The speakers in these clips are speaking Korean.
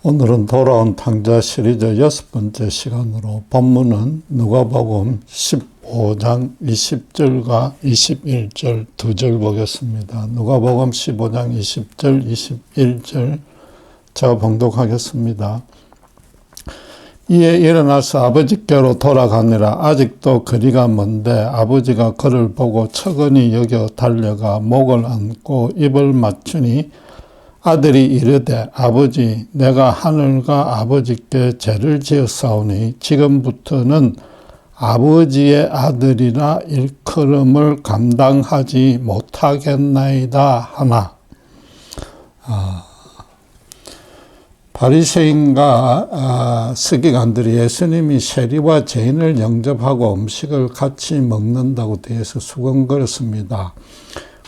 오늘은 돌아온 탕자 시리즈 6번째 시간으로 본문은 누가복음 15장 20절과 21절 두 절 보겠습니다. 누가복음 15장 20절, 21절 제가 봉독하겠습니다. 이에 일어나서 아버지께로 돌아가니라. 아직도 거리가 먼데 아버지가 그를 보고 측은히 여겨 달려가 목을 안고 입을 맞추니 아들이 이르되 아버지 내가 하늘과 아버지께 죄를 지었사오니 지금부터는 아버지의 아들이라 일컬음을 감당하지 못하겠나이다 하나. 바리새인과 서기관들이 예수님이 세리와 죄인을 영접하고 음식을 같이 먹는다고 대해서 수근거렸습니다.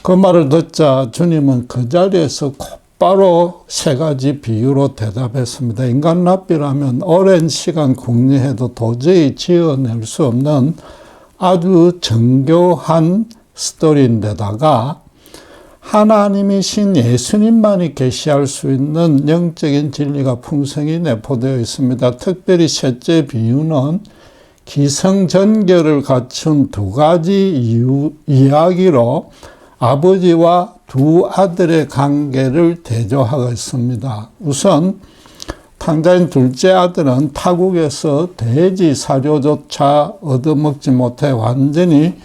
그 말을 듣자 주님은 그 자리에서 곧바로 세 가지 비유로 대답했습니다. 인간 납비라면 오랜 시간 궁리해도 도저히 지어낼 수 없는 아주 정교한 스토리인데다가 하나님이신 예수님만이 계시할 수 있는 영적인 진리가 풍성히 내포되어 있습니다. 특별히 셋째 비유는 기성전결을 갖춘 두 가지 이야기로 아버지와 두 아들의 관계를 대조하고 있습니다. 우선 탕자인 둘째 아들은 타국에서 돼지 사료조차 얻어먹지 못해 완전히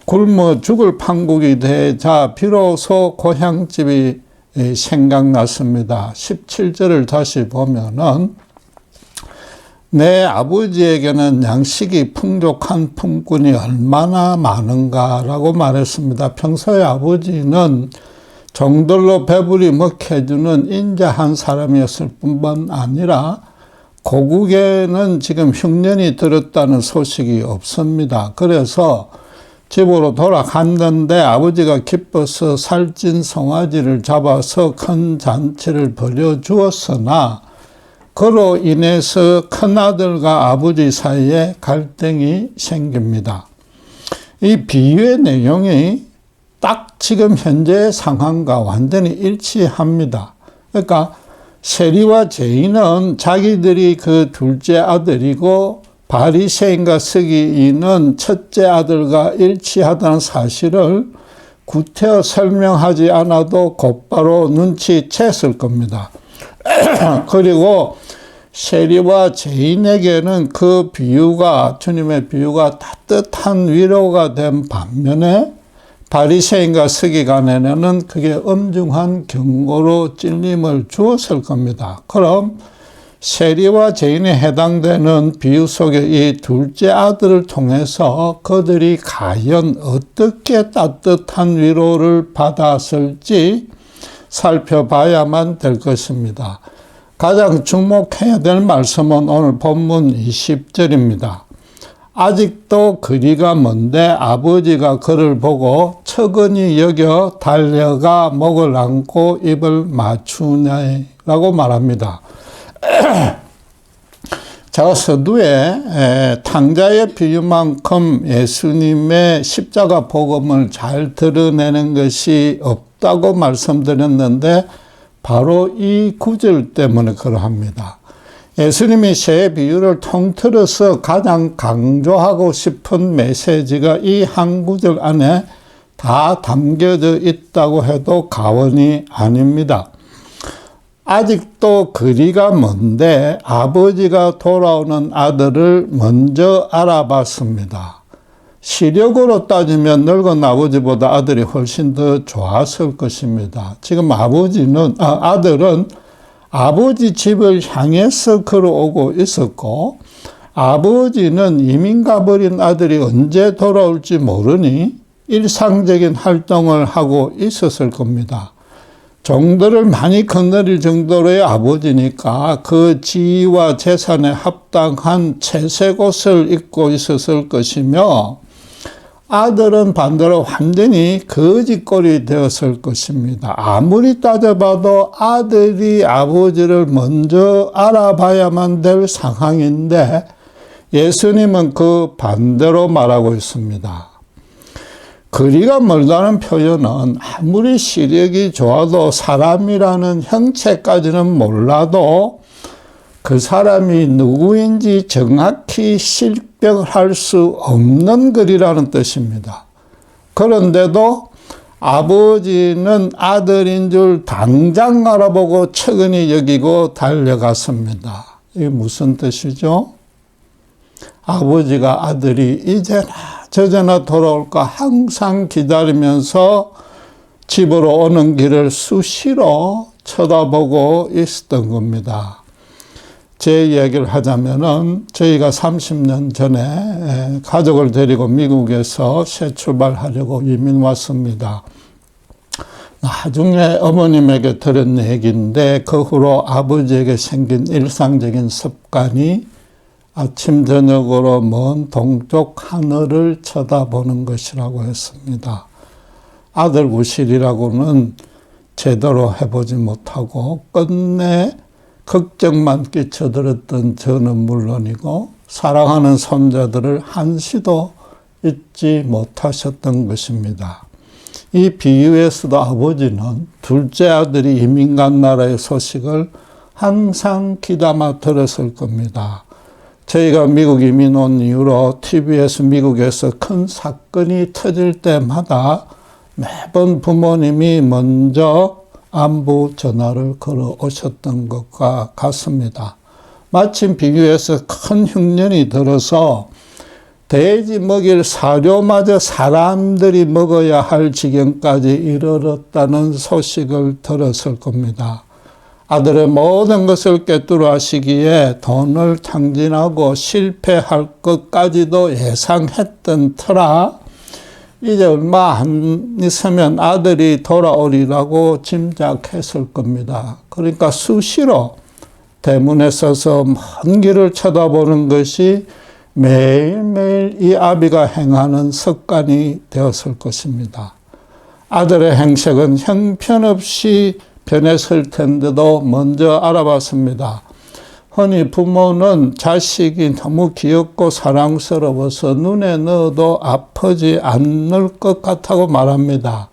굶어 죽을 판국이 되자 비로소 고향집이 생각났습니다. 17절을 다시 보면은 내 아버지에게는 양식이 풍족한 품꾼이 얼마나 많은가라고 말했습니다. 평소에 아버지는 종들로 배불리 먹게 해주는 인자한 사람이었을 뿐만 아니라 고국에는 지금 흉년이 들었다는 소식이 없습니다. 그래서 집으로 돌아갔는데 아버지가 기뻐서 살찐 송아지를 잡아서 큰 잔치를 벌여주었으나 그로 인해서 큰아들과 아버지 사이에 갈등이 생깁니다. 이 비유의 내용이 딱 지금 현재의 상황과 완전히 일치합니다. 그러니까 세리와 죄인은 자기들이 그 둘째 아들이고 바리새인과 서기인은 첫째 아들과 일치하다는 사실을 구태여 설명하지 않아도 곧바로 눈치챘을 겁니다. 그리고 세리와 죄인에게는 그 비유가, 주님의 비유가 따뜻한 위로가 된 반면에 바리새인과 서기관에게는 그게 엄중한 경고로 찔림을 주었을 겁니다. 그럼 세리와 죄인에 해당되는 비유 속에 이 둘째 아들을 통해서 그들이 과연 어떻게 따뜻한 위로를 받았을지 살펴봐야만 될 것입니다. 가장 주목해야 될 말씀은 오늘 본문 20절입니다. 아직도 거리가 먼데 아버지가 그를 보고 측은히 여겨 달려가 목을 안고 입을 맞추냐라고 말합니다. 제가 서두에 탕자의 비유만큼 예수님의 십자가 복음을 잘 드러내는 것이 없다고 말씀드렸는데 바로 이 구절 때문에 그러합니다. 예수님이 세 비유를 통틀어서 가장 강조하고 싶은 메시지가 이 한 구절 안에 다 담겨져 있다고 해도 과언이 아닙니다. 아직도 거리가 먼데 아버지가 돌아오는 아들을 먼저 알아봤습니다. 시력으로 따지면 늙은 아버지보다 아들이 훨씬 더 좋았을 것입니다. 지금 아들은 아버지 집을 향해서 걸어오고 있었고 아버지는 이민 가버린 아들이 언제 돌아올지 모르니 일상적인 활동을 하고 있었을 겁니다. 종들을 많이 거느릴 정도로의 아버지니까 그 지위와 재산에 합당한 채색 옷을 입고 있었을 것이며 아들은 반대로 완전히 거지꼴이 되었을 것입니다. 아무리 따져봐도 아들이 아버지를 먼저 알아봐야만 될 상황인데 예수님은 그 반대로 말하고 있습니다. 거리가 멀다는 표현은 아무리 시력이 좋아도 사람이라는 형체까지는 몰라도 그 사람이 누구인지 정확히 실격할 수 없는 글이라는 뜻입니다. 그런데도 아버지는 아들인 줄 당장 알아보고 측은히 여기고 달려갔습니다. 이게 무슨 뜻이죠? 아버지가 아들이 이제나 저제나 돌아올까 항상 기다리면서 집으로 오는 길을 수시로 쳐다보고 있었던 겁니다. 제 이야기를 하자면은 저희가 30년 전에 가족을 데리고 미국에서 새 출발하려고 이민 왔습니다. 나중에 어머님에게 들은 얘기인데 그 후로 아버지에게 생긴 일상적인 습관이 아침 저녁으로 먼 동쪽 하늘을 쳐다보는 것이라고 했습니다. 아들 구실이라고는 제대로 해보지 못하고 끝내 걱정만 끼쳐들었던 저는 물론이고 사랑하는 손자들을 한시도 잊지 못하셨던 것입니다. 이 비유에서도 아버지는 둘째 아들이 이민 간 나라의 소식을 항상 귀담아 들었을 겁니다. 저희가 미국 이민 온 이후로 TV에서 미국에서 큰 사건이 터질 때마다 매번 부모님이 먼저 안부 전화를 걸어 오셨던 것과 같습니다. 마침 비교해서 큰 흉년이 들어서 돼지 먹일 사료마저 사람들이 먹어야 할 지경까지 이르렀다는 소식을 들었을 겁니다. 아들의 모든 것을 꿰뚫어 하시기에 돈을 탕진하고 실패할 것까지도 예상했던 터라 이제 얼마 안 있으면 아들이 돌아오리라고 짐작했을 겁니다. 그러니까 수시로 대문에 서서 먼 길을 쳐다보는 것이 매일매일 이 아비가 행하는 습관이 되었을 것입니다. 아들의 행색은 형편없이 변했을 텐데도 먼저 알아봤습니다. 흔히 부모는 자식이 너무 귀엽고 사랑스러워서 눈에 넣어도 아프지 않을 것 같다고 말합니다.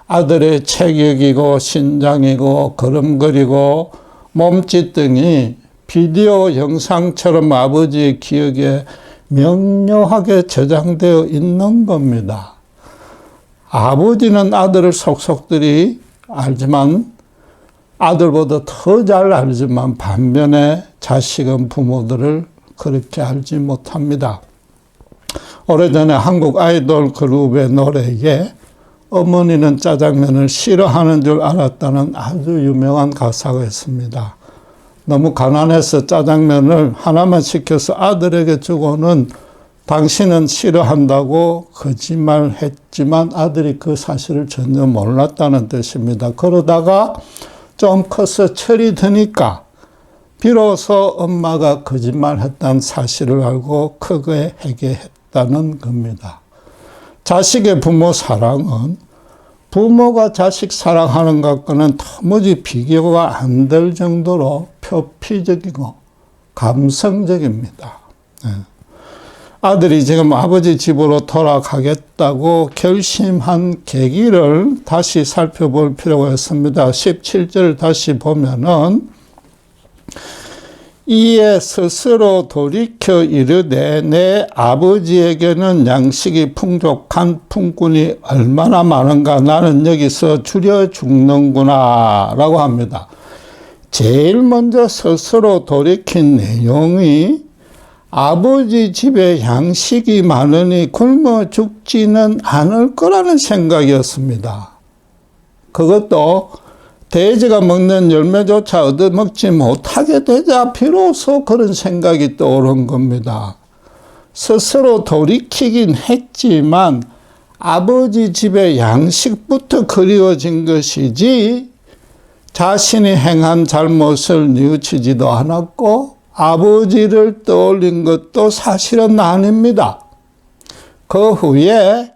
아들의 체격이고 신장이고 걸음걸이고 몸짓 등이 비디오 영상처럼 아버지의 기억에 명료하게 저장되어 있는 겁니다. 아버지는 아들을 속속들이 알지만 아들보다 더 잘 알지만 반면에 자식은 부모들을 그렇게 알지 못합니다. 오래전에 한국 아이돌 그룹의 노래에 어머니는 짜장면을 싫어하는 줄 알았다는 아주 유명한 가사가 있습니다. 너무 가난해서 짜장면을 하나만 시켜서 아들에게 주고는 당신은 싫어한다고 거짓말했지만 아들이 그 사실을 전혀 몰랐다는 뜻입니다. 그러다가 좀 커서 철이 드니까 비로소 엄마가 거짓말했다는 사실을 알고 크게 회개했다는 겁니다. 자식의 부모 사랑은 부모가 자식 사랑하는 것과는 도무지 비교가 안 될 정도로 표피적이고 감성적입니다. 아들이 지금 아버지 집으로 돌아가겠다고 결심한 계기를 다시 살펴볼 필요가 있습니다. 17절 다시 보면은 이에 스스로 돌이켜 이르되 내 아버지에게는 양식이 풍족한 품꾼이 얼마나 많은가 나는 여기서 줄여 죽는구나 라고 합니다. 제일 먼저 스스로 돌이킨 내용이 아버지 집에 양식이 많으니 굶어 죽지는 않을 거라는 생각이었습니다. 그것도 돼지가 먹는 열매조차 얻어먹지 못하게 되자 비로소 그런 생각이 떠오른 겁니다. 스스로 돌이키긴 했지만 아버지 집의 양식부터 그리워진 것이지 자신이 행한 잘못을 뉘우치지도 않았고 아버지를 떠올린 것도 사실은 아닙니다. 그 후에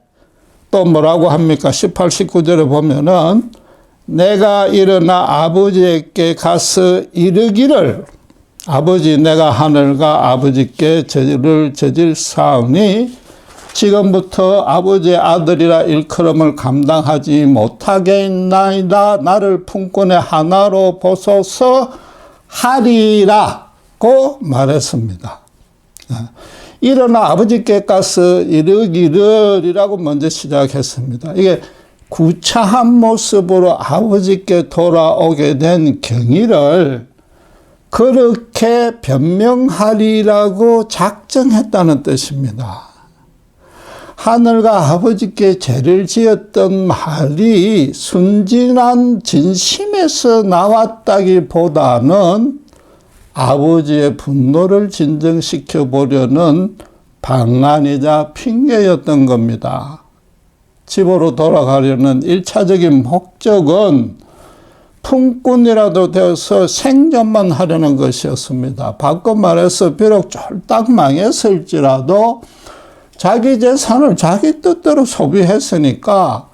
또 뭐라고 합니까? 18, 19절에 보면은 내가 일어나 아버지에게 가서 이르기를 아버지 내가 하늘과 아버지께 죄를 저질 사오니 지금부터 아버지의 아들이라 일컬음을 감당하지 못하겠나이다. 나를 품꾼의 하나로 보소서 하리라. 고 말했습니다. 일어나 아버지께 가서 이르기를이라고 먼저 시작했습니다. 이게 구차한 모습으로 아버지께 돌아오게 된 경위를 그렇게 변명하리라고 작정했다는 뜻입니다. 하늘과 아버지께 죄를 지었던 말이 순진한 진심에서 나왔다기보다는 아버지의 분노를 진정시켜 보려는 방안이자 핑계였던 겁니다. 집으로 돌아가려는 1차적인 목적은 품꾼이라도 되어서 생존만 하려는 것이었습니다. 바꿔 말해서 비록 쫄딱 망했을지라도 자기 재산을 자기 뜻대로 소비했으니까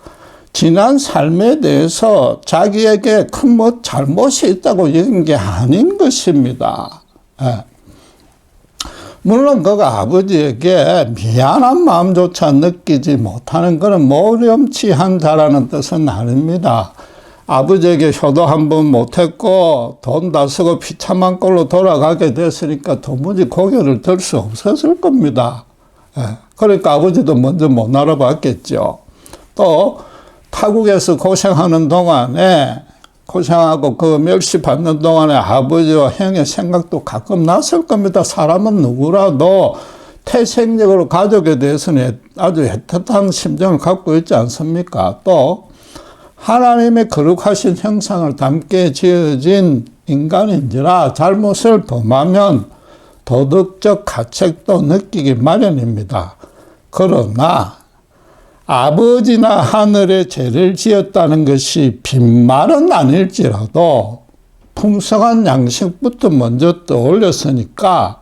지난 삶에 대해서 자기에게 큰 잘못이 있다고 여긴 게 아닌 것입니다. 예. 물론 그가 아버지에게 미안한 마음조차 느끼지 못하는 그런 모렴치한 자라는 뜻은 아닙니다. 아버지에게 효도 한 번 못했고 돈 다 쓰고 비참한 꼴로 돌아가게 됐으니까 도무지 고개를 들 수 없었을 겁니다. 예. 그러니까 아버지도 먼저 못 알아봤겠죠. 또 타국에서 고생하는 동안에 고생하고 그 멸시 받는 동안에 아버지와 형의 생각도 가끔 났을 겁니다. 사람은 누구라도 태생적으로 가족에 대해서는 아주 애틋한 심정을 갖고 있지 않습니까? 또 하나님의 거룩하신 형상을 담게 지어진 인간인지라 잘못을 범하면 도덕적 가책도 느끼기 마련입니다. 그러나 아버지나 하늘에 죄를 지었다는 것이 빈말은 아닐지라도 풍성한 양식부터 먼저 떠올렸으니까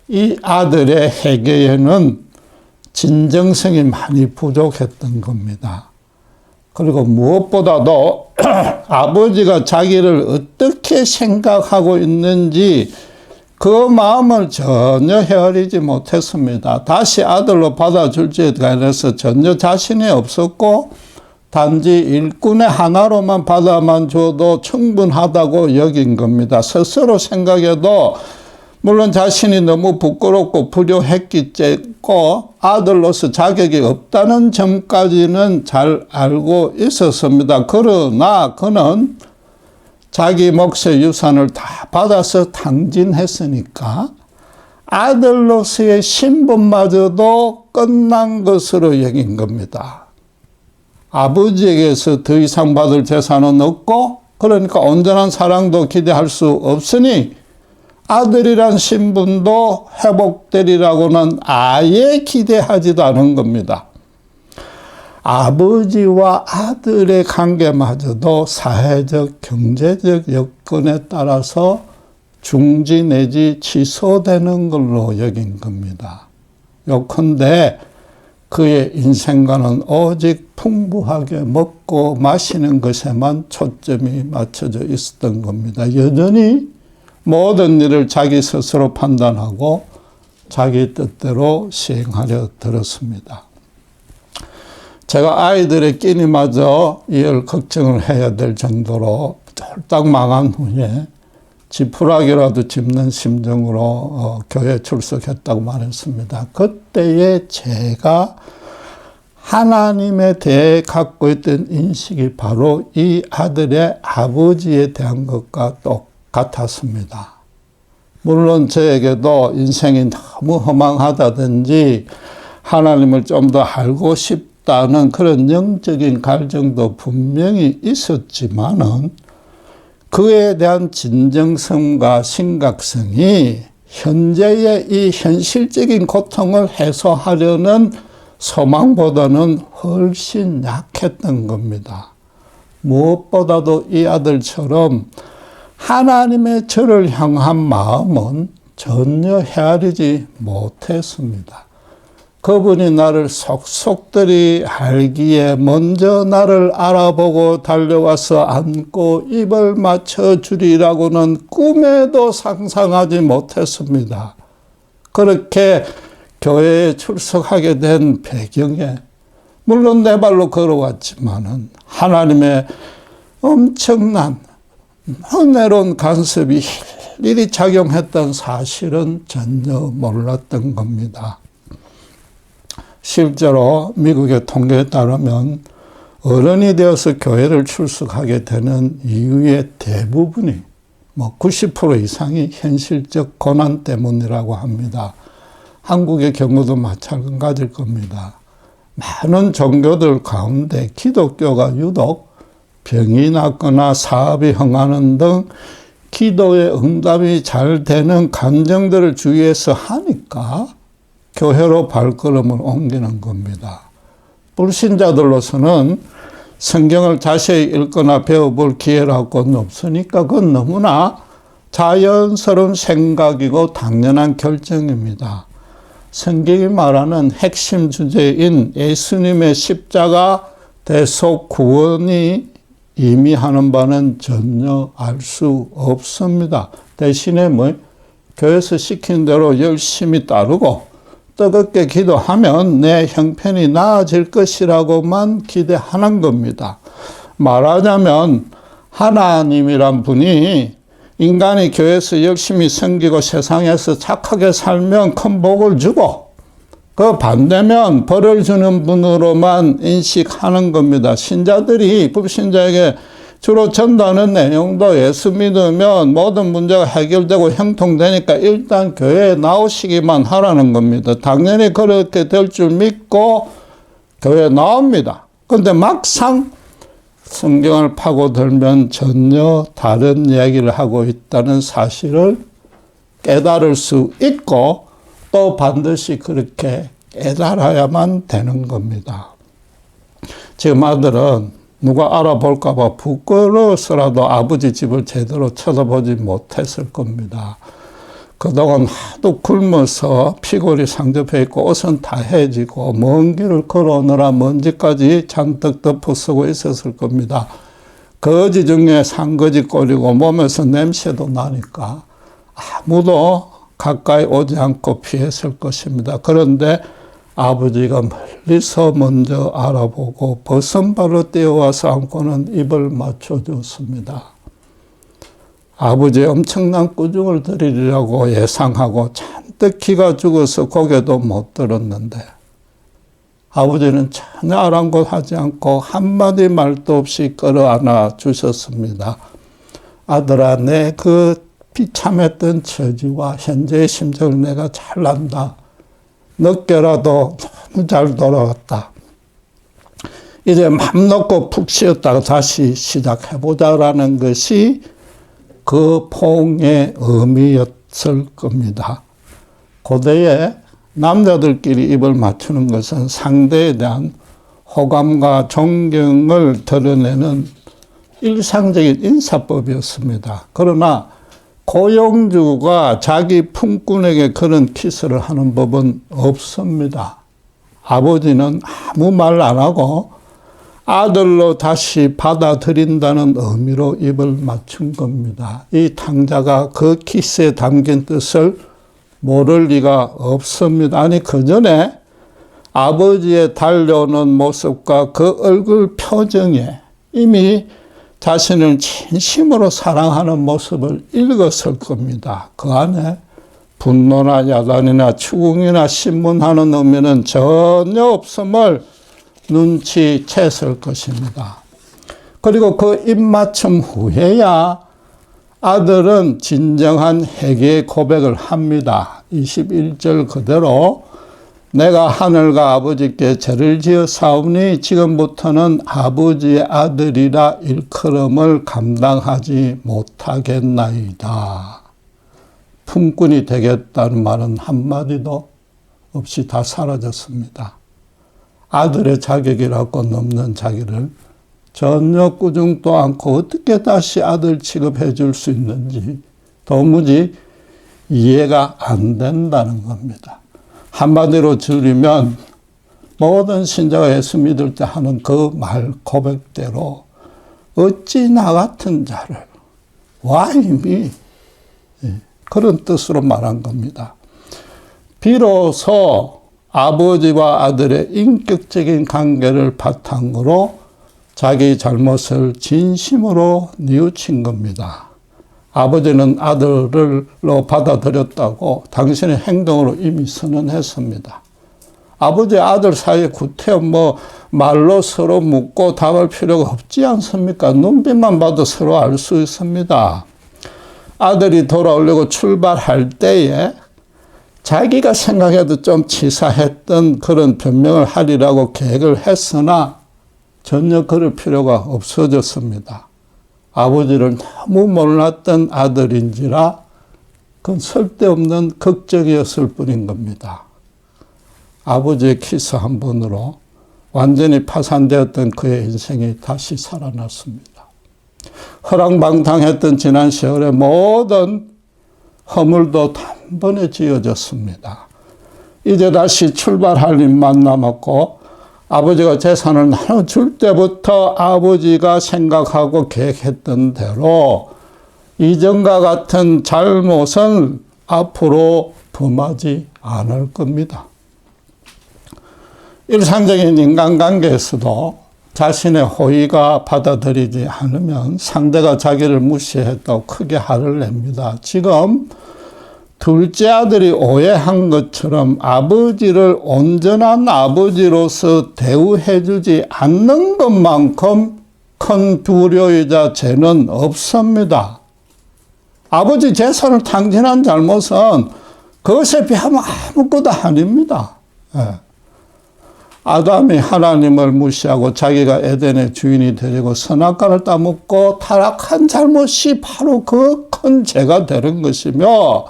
이 아들의 회개에는 진정성이 많이 부족했던 겁니다. 그리고 무엇보다도 아버지가 자기를 어떻게 생각하고 있는지 그 마음을 전혀 헤아리지 못했습니다. 다시 아들로 받아줄지에 관해서 전혀 자신이 없었고 단지 일꾼의 하나로만 받아만 줘도 충분하다고 여긴 겁니다. 스스로 생각해도 물론 자신이 너무 부끄럽고 불효했기째고 아들로서 자격이 없다는 점까지는 잘 알고 있었습니다. 그러나 그는 자기 몫의 유산을 다 받아서 탕진했으니까 아들로서의 신분마저도 끝난 것으로 여긴 겁니다. 아버지에게서 더 이상 받을 재산은 없고 그러니까 온전한 사랑도 기대할 수 없으니 아들이란 신분도 회복되리라고는 아예 기대하지도 않은 겁니다. 아버지와 아들의 관계마저도 사회적, 경제적 여건에 따라서 중지 내지 취소되는 걸로 여긴 겁니다. 요컨대 그의 인생과는 오직 풍부하게 먹고 마시는 것에만 초점이 맞춰져 있었던 겁니다. 여전히 모든 일을 자기 스스로 판단하고 자기 뜻대로 시행하려 들었습니다. 제가 아이들의 끼니마저 이을 걱정을 해야 될 정도로 쫄딱 망한 후에 지푸라기라도 짚는 심정으로 교회 출석했다고 말했습니다. 그때의 제가 하나님에 대해 갖고 있던 인식이 바로 이 아들의 아버지에 대한 것과 똑같았습니다. 물론 저에게도 인생이 너무 허망하다든지 하나님을 좀 더 알고 싶다는 그런 영적인 갈증도 분명히 있었지만은 그에 대한 진정성과 심각성이 현재의 이 현실적인 고통을 해소하려는 소망보다는 훨씬 약했던 겁니다. 무엇보다도 이 아들처럼 하나님의 저를 향한 마음은 전혀 헤아리지 못했습니다. 그분이 나를 속속들이 알기에 먼저 나를 알아보고 달려와서 안고 입을 맞춰주리라고는 꿈에도 상상하지 못했습니다. 그렇게 교회에 출석하게 된 배경에 물론 내 발로 걸어왔지만은 하나님의 엄청난 은혜로운 간섭이 일일이 작용했던 사실은 전혀 몰랐던 겁니다. 실제로 미국의 통계에 따르면 어른이 되어서 교회를 출석하게 되는 이유의 대부분이 90% 이상이 현실적 고난 때문이라고 합니다. 한국의 경우도 마찬가지일 겁니다. 많은 종교들 가운데 기독교가 유독 병이 났거나 사업이 흥하는 등 기도의 응답이 잘 되는 감정들을 주위에서 하니까 교회로 발걸음을 옮기는 겁니다. 불신자들로서는 성경을 자세히 읽거나 배워볼 기회라고는 없으니까 그건 너무나 자연스러운 생각이고 당연한 결정입니다. 성경이 말하는 핵심 주제인 예수님의 십자가 대속 구원이 의미하는 바는 전혀 알 수 없습니다. 대신에 교회에서 시킨 대로 열심히 따르고 뜨겁게 기도하면 내 형편이 나아질 것이라고만 기대하는 겁니다. 말하자면 하나님이란 분이 인간이 교회에서 열심히 섬기고 세상에서 착하게 살면 큰 복을 주고 그 반대면 벌을 주는 분으로만 인식하는 겁니다. 신자들이 불신자에게 주로 전도하는 내용도 예수 믿으면 모든 문제가 해결되고 형통되니까 일단 교회에 나오시기만 하라는 겁니다. 당연히 그렇게 될 줄 믿고 교회에 나옵니다. 그런데 막상 성경을 파고들면 전혀 다른 이야기를 하고 있다는 사실을 깨달을 수 있고 또 반드시 그렇게 깨달아야만 되는 겁니다. 지금 아들은 누가 알아볼까 봐 부끄러워서라도 아버지 집을 제대로 쳐다보지 못했을 겁니다. 그동안 하도 굶어서 피골이 상접해 있고 옷은 다 해지고 먼 길을 걸어오느라 먼지까지 잔뜩 덮어쓰고 있었을 겁니다. 거지 중에 산거지 꼴이고 몸에서 냄새도 나니까 아무도 가까이 오지 않고 피했을 것입니다. 그런데 아버지가 멀리서 먼저 알아보고 벗은 발로 뛰어와서 안고는 입을 맞춰줬습니다. 아버지의 엄청난 꾸중을 드리려고 예상하고 잔뜩 기가 죽어서 고개도 못 들었는데 아버지는 전혀 아랑곳하지 않고 한마디 말도 없이 끌어안아 주셨습니다. 아들아, 내 그 비참했던 처지와 현재의 심정을 내가 잘 안다. 늦게라도 너무 잘 돌아왔다. 이제 맘 놓고 푹 쉬었다가 다시 시작해보자라는 것이 그 포옹의 의미였을 겁니다. 고대에 남자들끼리 입을 맞추는 것은 상대에 대한 호감과 존경을 드러내는 일상적인 인사법이었습니다. 그러나 고용주가 자기 품꾼에게 그런 키스를 하는 법은 없습니다. 아버지는 아무 말 안 하고 아들로 다시 받아들인다는 의미로 입을 맞춘 겁니다. 이 탕자가 그 키스에 담긴 뜻을 모를 리가 없습니다. 아니, 그 전에 아버지의 달려오는 모습과 그 얼굴 표정에 이미 자신을 진심으로 사랑하는 모습을 읽었을 겁니다. 그 안에 분노나 야단이나 추궁이나 신문하는 의미는 전혀 없음을 눈치챘을 것입니다. 그리고 그 입맞춤 후에야 아들은 진정한 회개의 고백을 합니다. 21절 그대로 내가 하늘과 아버지께 죄를 지어 사오니 지금부터는 아버지의 아들이라 일컬음을 감당하지 못하겠나이다. 품꾼이 되겠다는 말은 한마디도 없이 다 사라졌습니다. 아들의 자격이라고 넘는 자기를 전혀 꾸중도 않고 어떻게 다시 아들 취급해 줄 수 있는지 도무지 이해가 안 된다는 겁니다. 한마디로 줄이면 모든 신자가 예수 믿을 때 하는 그 말 고백대로 어찌 나 같은 자를 Why me? 그런 뜻으로 말한 겁니다. 비로소 아버지와 아들의 인격적인 관계를 바탕으로 자기 잘못을 진심으로 뉘우친 겁니다. 아버지는 아들로 받아들였다고 당신의 행동으로 이미 선언했습니다. 아버지 아들 사이에 구태여 말로 서로 묻고 답할 필요가 없지 않습니까? 눈빛만 봐도 서로 알 수 있습니다. 아들이 돌아오려고 출발할 때에 자기가 생각해도 좀 치사했던 그런 변명을 하리라고 계획을 했으나 전혀 그럴 필요가 없어졌습니다. 아버지를 너무 몰랐던 아들인지라 그건 쓸데없는 걱정이었을 뿐인 겁니다. 아버지의 키스 한 번으로 완전히 파산되었던 그의 인생이 다시 살아났습니다. 허랑방탕했던 지난 세월의 모든 허물도 단번에 지워졌습니다. 이제 다시 출발할 일만 남았고 아버지가 재산을 나눠줄 때부터 아버지가 생각하고 계획했던 대로 이전과 같은 잘못은 앞으로 범하지 않을 겁니다. 일상적인 인간관계에서도 자신의 호의가 받아들이지 않으면 상대가 자기를 무시했다고 크게 화를 냅니다. 지금 둘째 아들이 오해한 것처럼 아버지를 온전한 아버지로서 대우해주지 않는 것만큼 큰 불효이자 죄는 없습니다. 아버지 재산을 탕진한 잘못은 그것에 비하면 아무것도 아닙니다. 아담이 하나님을 무시하고 자기가 에덴의 주인이 되려고 선악과를 따먹고 타락한 잘못이 바로 그 큰 죄가 되는 것이며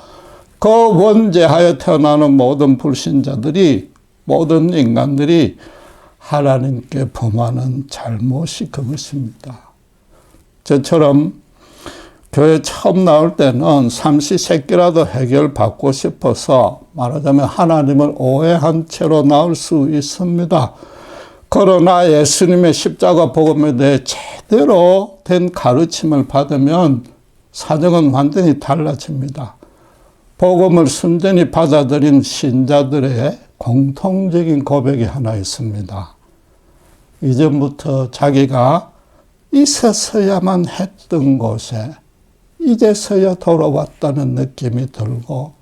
그 원죄하여 태어나는 모든 불신자들이 모든 인간들이 하나님께 범하는 잘못이 그것입니다. 저처럼 교회 처음 나올 때는 삼시세끼라도 해결받고 싶어서 말하자면 하나님을 오해한 채로 나올 수 있습니다. 그러나 예수님의 십자가 복음에 대해 제대로 된 가르침을 받으면 사정은 완전히 달라집니다. 복음을 순전히 받아들인 신자들의 공통적인 고백이 하나 있습니다. 이전부터 자기가 있었어야만 했던 곳에 이제서야 돌아왔다는 느낌이 들고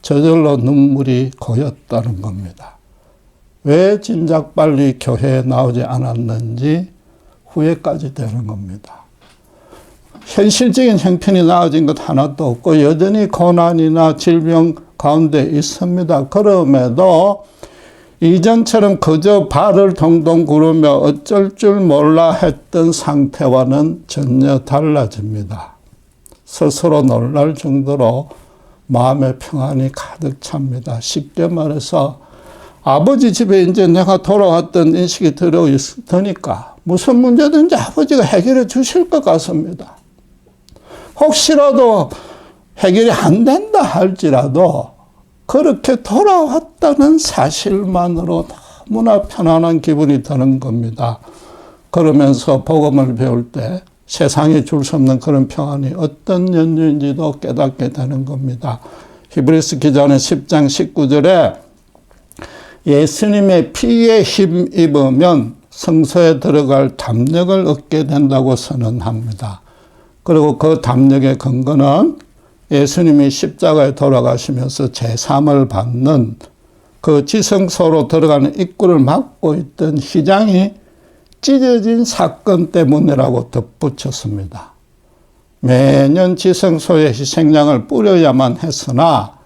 저절로 눈물이 고였다는 겁니다. 왜 진작 빨리 교회에 나오지 않았는지 후회까지 되는 겁니다. 현실적인 형편이 나아진 것 하나도 없고 여전히 고난이나 질병 가운데 있습니다. 그럼에도 이전처럼 그저 발을 동동 구르며 어쩔 줄 몰라 했던 상태와는 전혀 달라집니다. 스스로 놀랄 정도로 마음의 평안이 가득 찹니다. 쉽게 말해서 아버지 집에 이제 내가 돌아왔던 인식이 들어있으니까 무슨 문제든지 아버지가 해결해 주실 것 같습니다. 혹시라도 해결이 안 된다 할지라도 그렇게 돌아왔다는 사실만으로 너무나 편안한 기분이 드는 겁니다. 그러면서 복음을 배울 때 세상에 줄 수 없는 그런 평안이 어떤 연유인지도 깨닫게 되는 겁니다. 히브리서 기자는 10장 19절에 예수님의 피에 힘입으면 성소에 들어갈 담력을 얻게 된다고 선언합니다. 그리고 그 담력의 근거는 예수님이 십자가에 돌아가시면서 제3을 받는 그 지성소로 들어가는 입구를 막고 있던 휘장이 찢어진 사건 때문이라고 덧붙였습니다. 매년 지성소에 희생양을 뿌려야만 했으나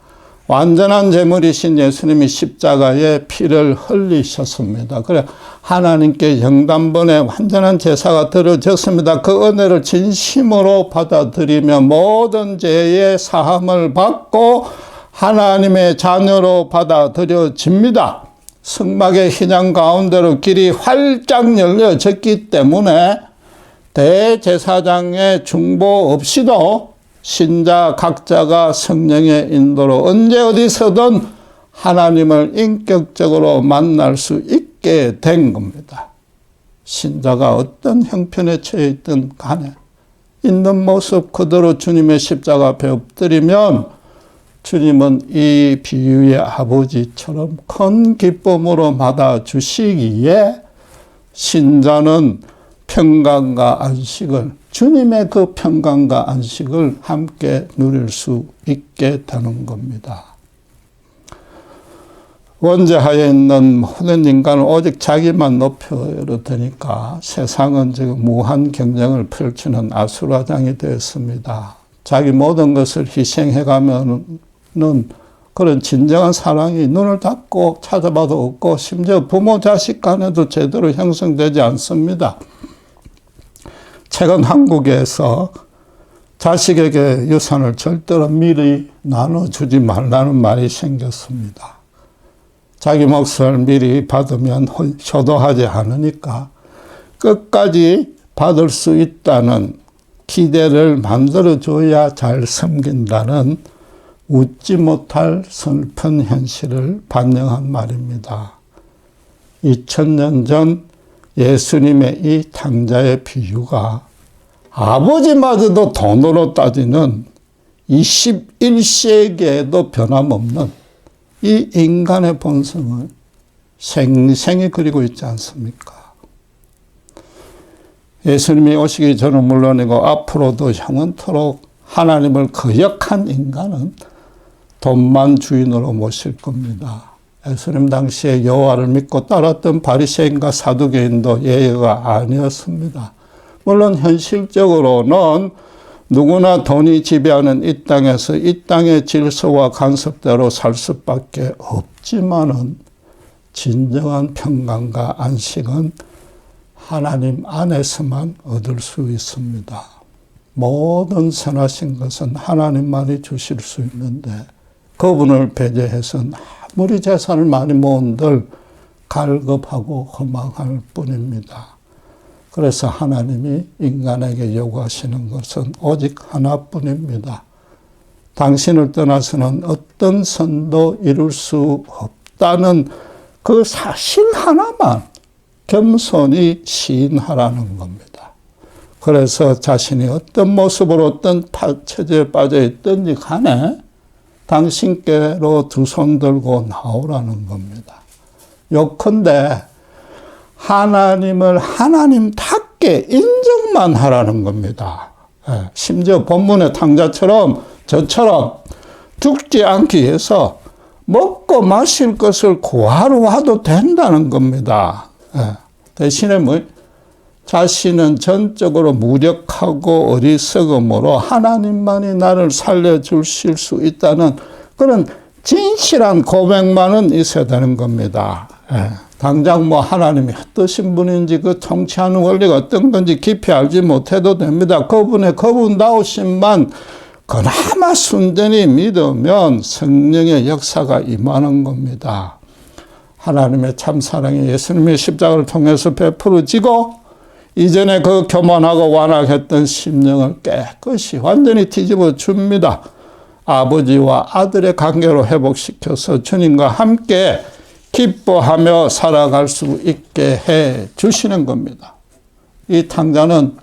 완전한 제물이신 예수님이 십자가에 피를 흘리셨습니다. 그래 하나님께 영단번에 완전한 제사가 드려졌습니다. 그 은혜를 진심으로 받아들이며 모든 죄의 사함을 받고 하나님의 자녀로 받아들여집니다. 성막의 휘장 가운데로 길이 활짝 열려졌기 때문에 대제사장의 중보 없이도 신자 각자가 성령의 인도로 언제 어디서든 하나님을 인격적으로 만날 수 있게 된 겁니다. 신자가 어떤 형편에 처해 있든 간에 있는 모습 그대로 주님의 십자가 앞에 엎드리면 주님은 이 비유의 아버지처럼 큰 기쁨으로 받아주시기에 신자는 평강과 안식을 주님의 그 평강과 안식을 함께 누릴 수 있게 되는 겁니다. 원죄하에 있는 모든 인간은 오직 자기만 높여도 되니까 세상은 지금 무한 경쟁을 펼치는 아수라장이 되었습니다. 자기 모든 것을 희생해가면은 그런 진정한 사랑이 눈을 닫고 찾아봐도 없고 심지어 부모 자식 간에도 제대로 형성되지 않습니다. 최근 한국에서 자식에게 유산을 절대로 미리 나눠주지 말라는 말이 생겼습니다. 자기 몫을 미리 받으면 효도하지 않으니까 끝까지 받을 수 있다는 기대를 만들어줘야 잘 섬긴다는 웃지 못할 슬픈 현실을 반영한 말입니다. 2000년 전 예수님의 이 탕자의 비유가 아버지마저도 돈으로 따지는 21세기에도 변함없는 이 인간의 본성을 생생히 그리고 있지 않습니까? 예수님이 오시기 전은 물론이고 앞으로도 영원토록 하나님을 거역한 인간은 돈만 주인으로 모실 겁니다. 예수님 당시에 여호와를 믿고 따랐던 바리새인과 사두개인도 예외가 아니었습니다. 물론 현실적으로는 누구나 돈이 지배하는 이 땅에서 이 땅의 질서와 간섭대로 살 수밖에 없지만은 진정한 평강과 안식은 하나님 안에서만 얻을 수 있습니다. 모든 선하신 것은 하나님만이 주실 수 있는데 그분을 배제해서는 아무리 재산을 많이 모은들 갈급하고 허망할 뿐입니다. 그래서 하나님이 인간에게 요구하시는 것은 오직 하나뿐입니다. 당신을 떠나서는 어떤 선도 이룰 수 없다는 그 사실 하나만 겸손히 시인하라는 겁니다. 그래서 자신이 어떤 모습으로 어떤 체제에 빠져 있든지 간에 당신께로 두 손 들고 나오라는 겁니다. 요컨대 하나님을 하나님답게 인정만 하라는 겁니다. 심지어 본문의 탕자처럼 저처럼 죽지 않기 위해서 먹고 마실 것을 구하러 와도 된다는 겁니다. 대신에 자신은 전적으로 무력하고 어리석음으로 하나님만이 나를 살려주실 수 있다는 그런 진실한 고백만은 있어야 되는 겁니다. 당장 하나님이 어떠신 분인지 그 통치하는 원리가 어떤 건지 깊이 알지 못해도 됩니다. 그분의 그분다우심만 그나마 순전히 믿으면 성령의 역사가 임하는 겁니다. 하나님의 참사랑이 예수님의 십자가를 통해서 베풀어지고 이전에 그 교만하고 완악했던 심령을 깨끗이 완전히 뒤집어 줍니다. 아버지와 아들의 관계로 회복시켜서 주님과 함께 기뻐하며 살아갈 수 있게 해 주시는 겁니다. 이 탕자는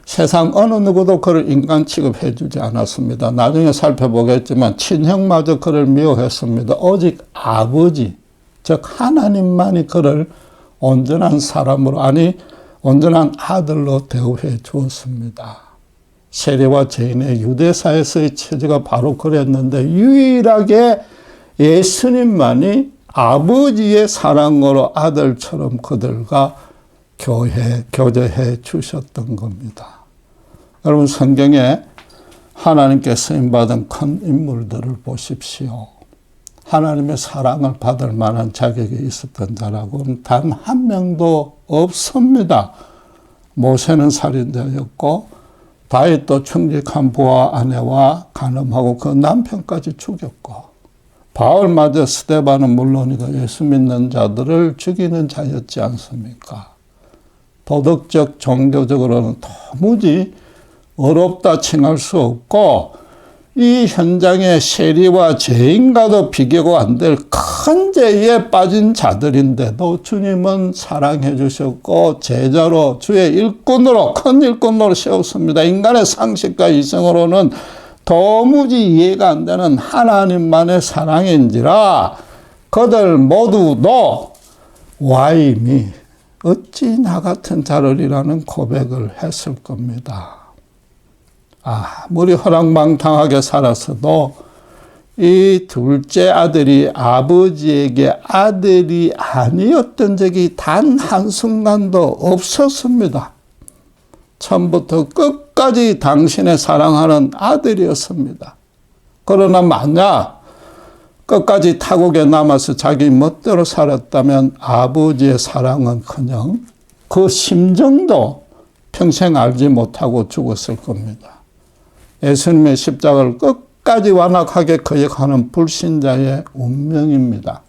세상 어느 누구도 그를 인간 취급해 주지 않았습니다. 나중에 살펴보겠지만 친형마저 그를 미워했습니다. 오직 아버지, 즉 하나님만이 그를 온전한 사람으로, 아니 온전한 아들로 대우해 주었습니다. 세리와 죄인의 유대사에서의 처지가 바로 그랬는데 유일하게 예수님만이 아버지의 사랑으로 아들처럼 그들과 교제해 주셨던 겁니다. 여러분, 성경에 하나님께 쓰임받은 큰 인물들을 보십시오. 하나님의 사랑을 받을 만한 자격이 있었던 자라고는 단 한 명도 없습니다. 모세는 살인자였고 다윗도 충직한 부하 아내와 간음하고 그 남편까지 죽였고 바울마저 스데반은 물론이고 예수 믿는 자들을 죽이는 자였지 않습니까? 도덕적, 종교적으로는 도무지 어렵다 칭할 수 없고 이 현장의 세리와 죄인과도 비교가 안 될 큰 죄에 빠진 자들인데도 주님은 사랑해 주셨고 제자로 주의 일꾼으로, 큰 일꾼으로 세웠습니다. 인간의 상식과 이성으로는 도무지 이해가 안 되는 하나님만의 사랑인지라 그들 모두도 와임이 어찌 나 같은 자를이라는 고백을 했을 겁니다. 아무리 허랑방탕하게 살았어도 이 둘째 아들이 아버지에게 아들이 아니었던 적이 단 한순간도 없었습니다. 처음부터 끝까지 당신의 사랑하는 아들이었습니다. 그러나 만약 끝까지 타국에 남아서 자기 멋대로 살았다면 아버지의 사랑은커녕 그 심정도 평생 알지 못하고 죽었을 겁니다. 예수님의 십자가를 끝까지 완악하게 거역하는 불신자의 운명입니다.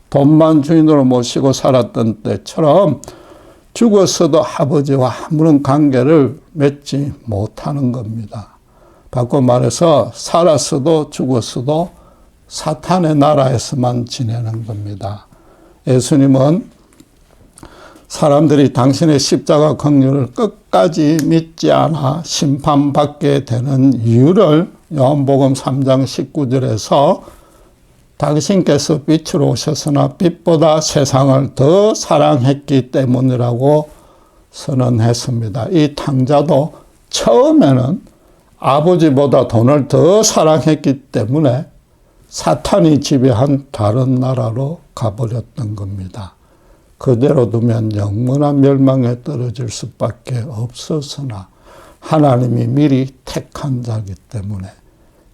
돈만 주인으로 모시고 살았던 때처럼 죽었어도 아버지와 아무런 관계를 맺지 못하는 겁니다. 바꿔 말해서 살았어도 죽었어도 사탄의 나라에서만 지내는 겁니다. 예수님은 사람들이 당신의 십자가 긍휼을 끝까지 믿지 않아 심판받게 되는 이유를 요한복음 3장 19절에서 당신께서 빛으로 오셨으나 빛보다 세상을 더 사랑했기 때문이라고 선언했습니다. 이 탕자도 처음에는 아버지보다 돈을 더 사랑했기 때문에 사탄이 지배한 다른 나라로 가버렸던 겁니다. 그대로 두면 영원한 멸망에 떨어질 수밖에 없었으나 하나님이 미리 택한 자이기 때문에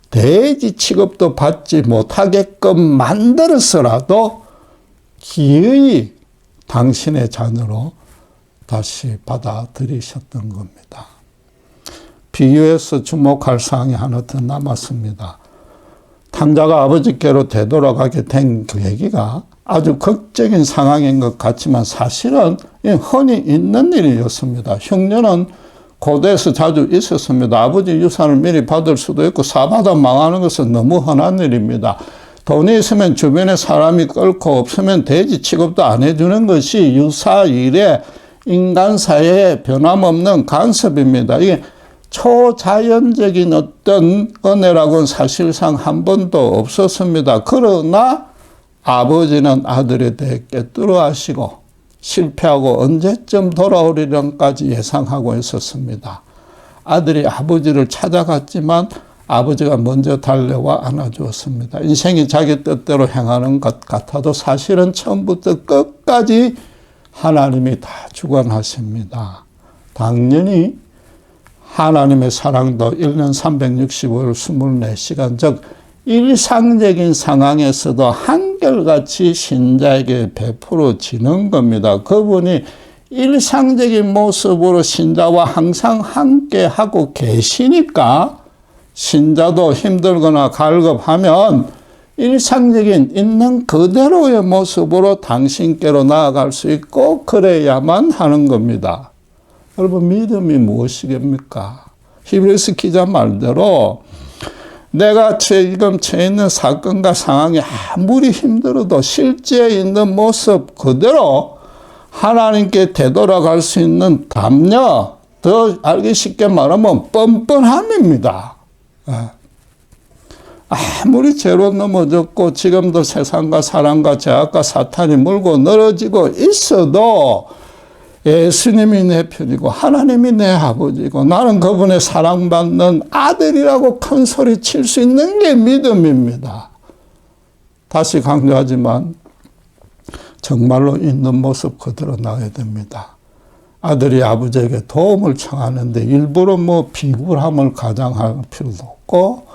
돼지 취급도 받지 못하게끔 만들어서라도 기어이 당신의 자녀로 다시 받아들이셨던 겁니다. 비유에서 주목할 사항이 하나 더 남았습니다. 탕자가 아버지께로 되돌아가게 된 계기가 아주 극적인 상황인 것 같지만 사실은 흔히 있는 일이었습니다. 흉년은 고대에서 자주 있었습니다. 아버지 유산을 미리 받을 수도 있고 사받아 망하는 것은 너무 흔한 일입니다. 돈이 있으면 주변에 사람이 끓고 없으면 돼지 취급도 안 해주는 것이 유사일의 인간 사회의 변함없는 간섭입니다. 이게 초자연적인 어떤 은혜라고는 사실상 한 번도 없었습니다. 그러나 아버지는 아들에 대해 꿰뚫어 하시고 실패하고 언제쯤 돌아오리랑까지 예상하고 있었습니다. 아들이 아버지를 찾아갔지만 아버지가 먼저 달려와 안아주었습니다. 인생이 자기 뜻대로 행하는 것 같아도 사실은 처음부터 끝까지 하나님이 다 주관하십니다. 당연히 하나님의 사랑도 1년 365일 24시간, 즉 일상적인 상황에서도 한결같이 신자에게 베풀어지는 겁니다. 그분이 일상적인 모습으로 신자와 항상 함께하고 계시니까 신자도 힘들거나 갈급하면 일상적인 있는 그대로의 모습으로 당신께로 나아갈 수 있고 그래야만 하는 겁니다. 여러분, 믿음이 무엇이겠습니까? 히브리서 기자 말대로 내가 지금 처해 있는 사건과 상황이 아무리 힘들어도 실제 있는 모습 그대로 하나님께 되돌아갈 수 있는 담력, 더 알기 쉽게 말하면 뻔뻔함입니다. 아무리 죄로 넘어졌고 지금도 세상과 사랑과 죄악과 사탄이 물고 늘어지고 있어도 예수님이 내 편이고 하나님이 내 아버지고 나는 그분의 사랑받는 아들이라고 큰 소리 칠 수 있는 게 믿음입니다. 다시 강조하지만 정말로 있는 모습 그대로 나와야 됩니다. 아들이 아버지에게 도움을 청하는데 일부러 비굴함을 가장할 필요도 없고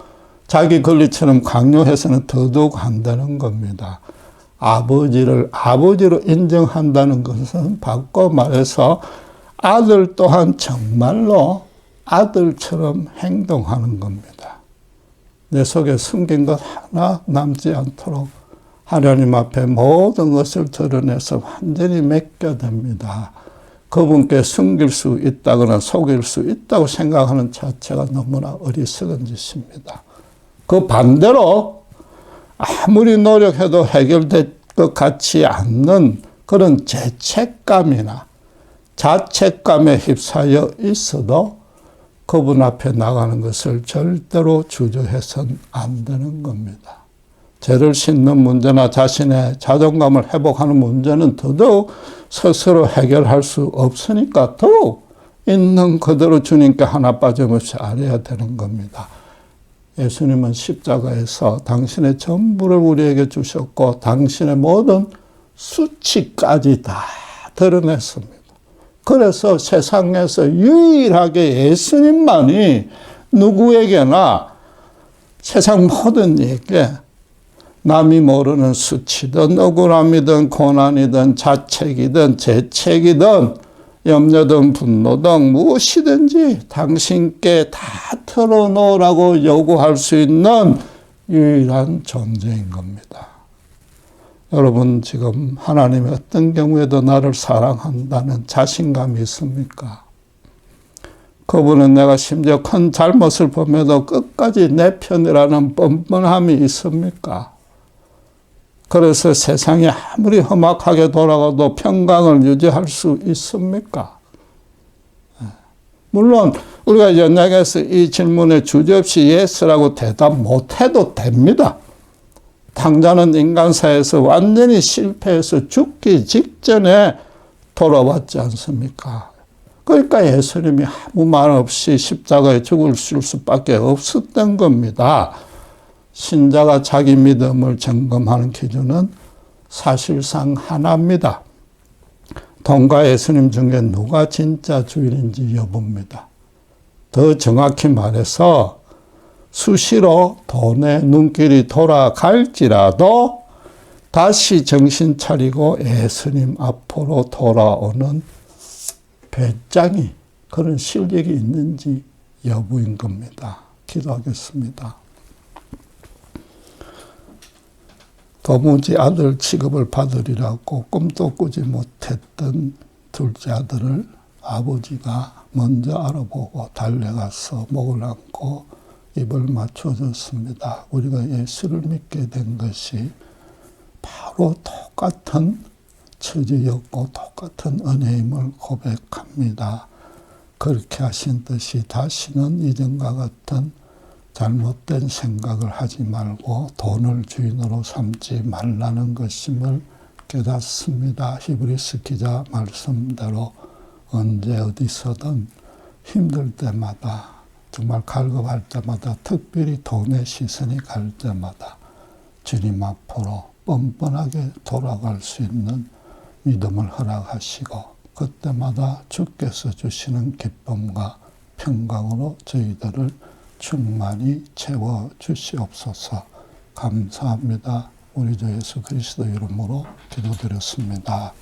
자기 권리처럼 강요해서는 더더욱 안 되는 겁니다. 아버지를 아버지로 인정한다는 것은 바꿔 말해서 아들 또한 정말로 아들처럼 행동하는 겁니다. 내 속에 숨긴 것 하나 남지 않도록 하나님 앞에 모든 것을 드러내서 완전히 맡겨댑니다. 그분께 숨길 수 있다거나 속일 수 있다고 생각하는 자체가 너무나 어리석은 짓입니다. 그 반대로 아무리 노력해도 해결될 것 같지 않는 그런 죄책감이나 자책감에 휩싸여 있어도 그분 앞에 나가는 것을 절대로 주저해서는 안 되는 겁니다. 죄를 씻는 문제나 자신의 자존감을 회복하는 문제는 더더욱 스스로 해결할 수 없으니까 더욱 있는 그대로 주님께 하나 빠짐없이 아뢰야 되는 겁니다. 예수님은 십자가에서 당신의 전부를 우리에게 주셨고 당신의 모든 수치까지 다 드러냈습니다. 그래서 세상에서 유일하게 예수님만이 누구에게나 세상 모든 이에게 남이 모르는 수치든 억울함이든 고난이든 자책이든 재책이든 염려든 분노든 무엇이든지 당신께 다 털어놓으라고 요구할 수 있는 유일한 존재인 겁니다. 여러분 지금 하나님이 어떤 경우에도 나를 사랑한다는 자신감이 있습니까? 그분은 내가 심지어 큰 잘못을 범해도 끝까지 내 편이라는 뻔뻔함이 있습니까? 그래서 세상이 아무리 험악하게 돌아가도 평강을 유지할 수 있습니까? 물론 우리가 연약해서 이 질문에 주저없이 예스라고 대답 못해도 됩니다. 당자는 인간사에서 완전히 실패해서 죽기 직전에 돌아왔지 않습니까? 그러니까 예수님이 아무 말 없이 십자가에 죽을 수밖에 없었던 겁니다. 신자가 자기 믿음을 점검하는 기준은 사실상 하나입니다. 돈과 예수님 중에 누가 진짜 주인인지 여부입니다. 더 정확히 말해서 수시로 돈의 눈길이 돌아갈지라도 다시 정신 차리고 예수님 앞으로 돌아오는 배짱이 그런 실력이 있는지 여부인 겁니다. 기도하겠습니다. 도무지 아들 취급을 받으리라고 꿈도 꾸지 못했던 둘째 아들을 아버지가 먼저 알아보고 달려가서 목을 안고 입을 맞춰줬습니다. 우리가 예수를 믿게 된 것이 바로 똑같은 처지였고 똑같은 은혜임을 고백합니다. 그렇게 하신 뜻이 다시는 이전과 같은 잘못된 생각을 하지 말고 돈을 주인으로 삼지 말라는 것임을 깨닫습니다. 히브리서 기자 말씀대로 언제 어디서든 힘들 때마다 정말 갈급할 때마다 특별히 돈의 시선이 갈 때마다 주님 앞으로 뻔뻔하게 돌아갈 수 있는 믿음을 허락하시고 그때마다 주께서 주시는 기쁨과 평강으로 저희들을 충만히 채워주시옵소서. 감사합니다. 우리 주 예수 그리스도 이름으로 기도드렸습니다.